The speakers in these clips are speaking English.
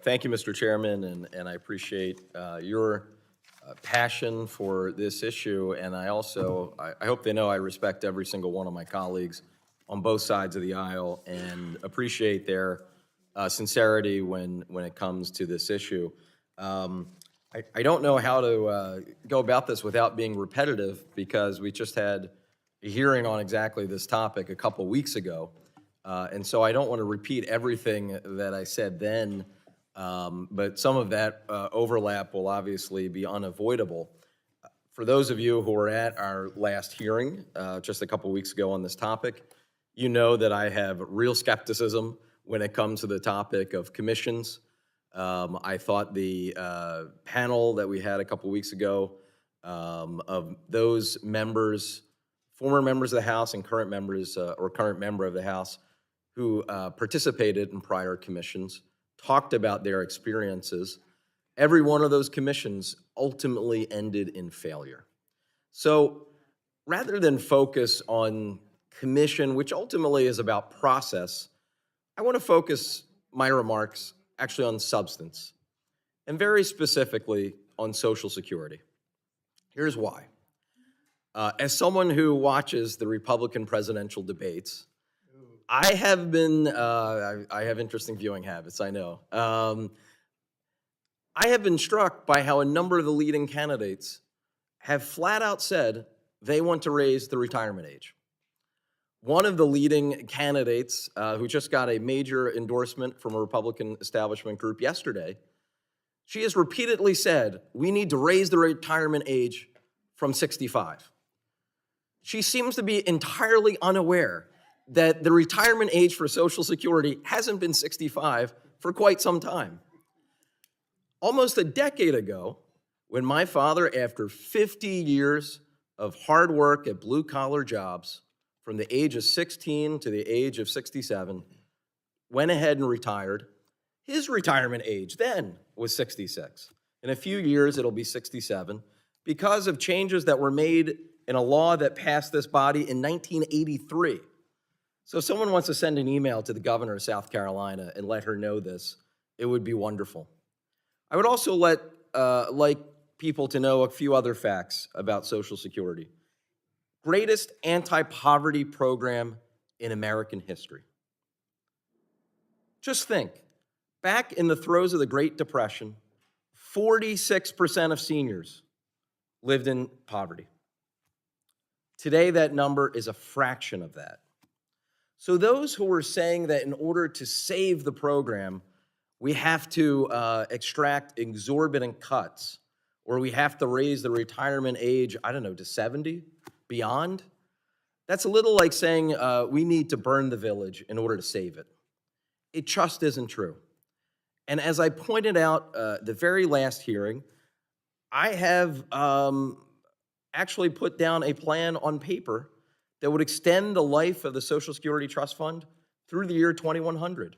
Thank you, Mr. Chairman, and I appreciate your passion for this issue. And I hope they know I respect every single one of my colleagues on both sides of the aisle and appreciate their sincerity when it comes to this issue. I don't know how to go about this without being repetitive because we just had a hearing on exactly this topic a couple weeks ago. And so I don't want to repeat everything that I said then, but some of that overlap will obviously be unavoidable. For those of you who were at our last hearing just a couple weeks ago on this topic, you know that I have real skepticism when it comes to the topic of commissions. I thought the panel that we had a couple weeks ago of those members, former members of the House and current members or current member of the House who participated in prior commissions, talked about their experiences. Every one of those commissions ultimately ended in failure. So rather than focus on commission, which ultimately is about process, I want to focus my remarks actually on substance, and very specifically on Social Security. Here's why. As someone who watches the Republican presidential debates, I have been, I have interesting viewing habits, I know. I have been struck by how a number of the leading candidates have flat out said they want to raise the retirement age. One of the leading candidates who just got a major endorsement from a Republican establishment group yesterday, she has repeatedly said, we need to raise the retirement age from 65. She seems to be entirely unaware that the retirement age for Social Security hasn't been 65 for quite some time. Almost a decade ago, when my father, after 50 years of hard work at blue-collar jobs, from the age of 16 to the age of 67, went ahead and retired, his retirement age then was 66. In a few years, it'll be 67, because of changes that were made in a law that passed this body in 1983. So if someone wants to send an email to the governor of South Carolina and let her know this, it would be wonderful. I would also like people to know a few other facts about Social Security. Greatest anti-poverty program in American history. Just think, back in the throes of the Great Depression, 46% of seniors lived in poverty. Today, that number is a fraction of that. So those who are saying that in order to save the program, we have to extract exorbitant cuts, or we have to raise the retirement age, I don't know, to 70, beyond, that's a little like saying we need to burn the village in order to save it. It just isn't true. And as I pointed out the very last hearing, I have actually put down a plan on paper that would extend the life of the Social Security Trust Fund through the year 2100.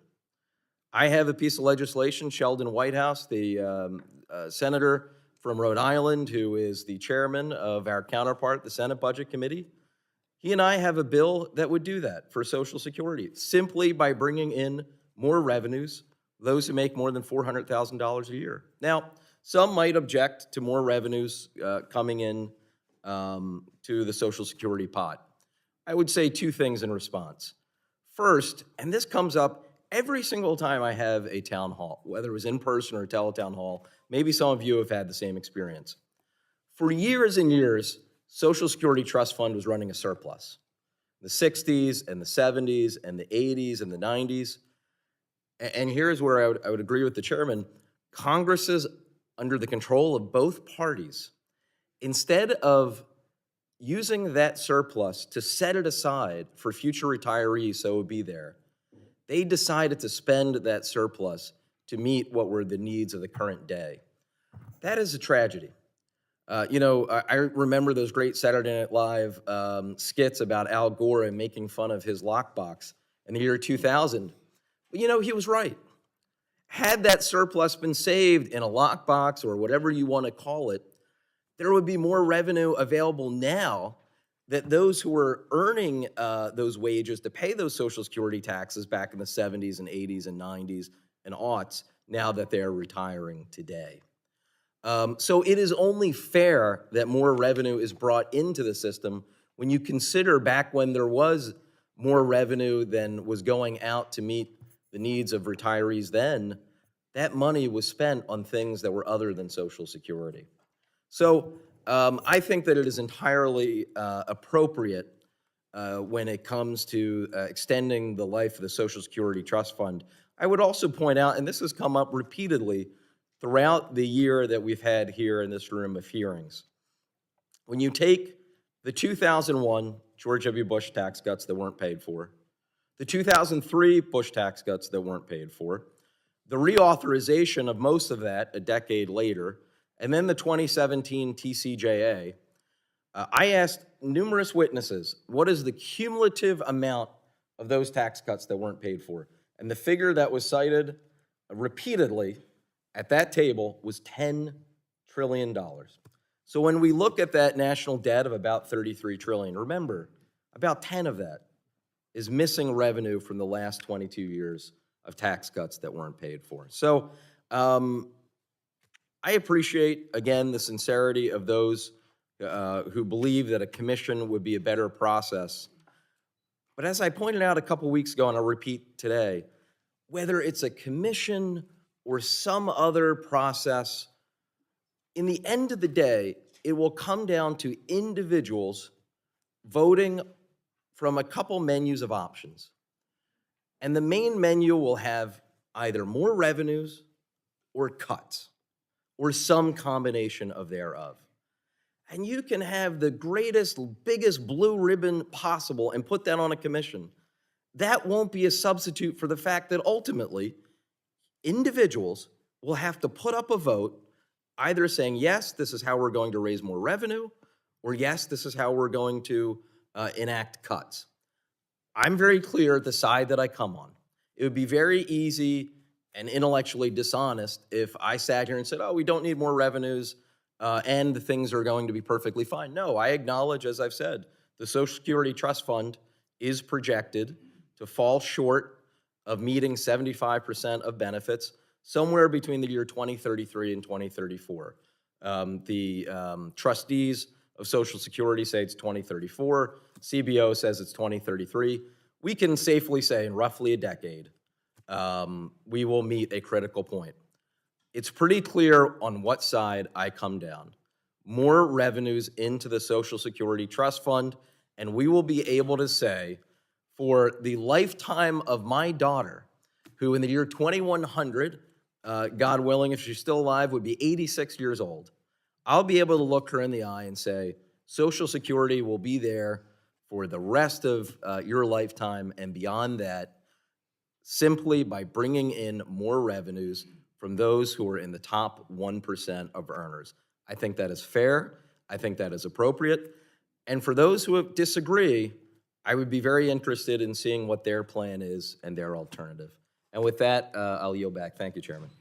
I have a piece of legislation, Sheldon Whitehouse, the senator from Rhode Island, who is the chairman of our counterpart, the Senate Budget Committee. He and I have a bill that would do that for Social Security, simply by bringing in more revenues, those who make more than $400,000 a year. Now, some might object to more revenues coming in to the Social Security pot. I would say two things in response. First, and this comes up every single time I have a town hall, whether it was in person or a teletown hall, maybe some of you have had the same experience. For years and years, Social Security Trust Fund was running a surplus. The 60s and the 70s and the 80s and the 90s. And here's where I would agree with the chairman. Congresses, under the control of both parties, instead of using that surplus to set it aside for future retirees so it would be there, they decided to spend that surplus to meet what were the needs of the current day. That is a tragedy. I remember those great Saturday Night Live skits about Al Gore and making fun of his lockbox in the year 2000. But he was right. Had that surplus been saved in a lockbox or whatever you want to call it, there would be more revenue available now that those who were earning those wages to pay those Social Security taxes back in the 70s and 80s and 90s and aughts now that they're retiring today. So it is only fair that more revenue is brought into the system when you consider back when there was more revenue than was going out to meet the needs of retirees then, that money was spent on things that were other than Social Security. So I think that it is entirely appropriate when it comes to extending the life of the Social Security Trust Fund. I would also point out, and this has come up repeatedly throughout the year that we've had here in this room of hearings, when you take the 2001 George W. Bush tax cuts that weren't paid for, the 2003 Bush tax cuts that weren't paid for, the reauthorization of most of that a decade later, and then the 2017 TCJA, I asked numerous witnesses, what is the cumulative amount of those tax cuts that weren't paid for? And the figure that was cited repeatedly at that table was $10 trillion. So when we look at that national debt of about $33 trillion, remember, about 10 of that is missing revenue from the last 22 years of tax cuts that weren't paid for. So I appreciate, again, the sincerity of those who believe that a commission would be a better process. But as I pointed out a couple weeks ago, and I'll repeat today, whether it's a commission or some other process, in the end of the day, it will come down to individuals voting from a couple menus of options. And the main menu will have either more revenues or cuts, or some combination of thereof. And you can have the greatest, biggest blue ribbon possible and put that on a commission. That won't be a substitute for the fact that ultimately, individuals will have to put up a vote either saying, yes, this is how we're going to raise more revenue, or yes, this is how we're going to enact cuts. I'm very clear the side that I come on. It would be very easy and intellectually dishonest if I sat here and said, oh, we don't need more revenues and the things are going to be perfectly fine. No, I acknowledge, as I've said, the Social Security Trust Fund is projected to fall short of meeting 75% of benefits somewhere between the year 2033 and 2034. The trustees of Social Security say it's 2034. CBO says it's 2033. We can safely say in roughly a decade, we will meet a critical point. It's pretty clear on what side I come down. More revenues into the Social Security Trust Fund, and we will be able to say, for the lifetime of my daughter, who in the year 2100, God willing, if she's still alive, would be 86 years old, I'll be able to look her in the eye and say, Social Security will be there for the rest of your lifetime and beyond that, simply by bringing in more revenues from those who are in the top 1% of earners. I think that is fair. I think that is appropriate. And for those who disagree, I would be very interested in seeing what their plan is and their alternative. And with that, I'll yield back. Thank you, Chairman.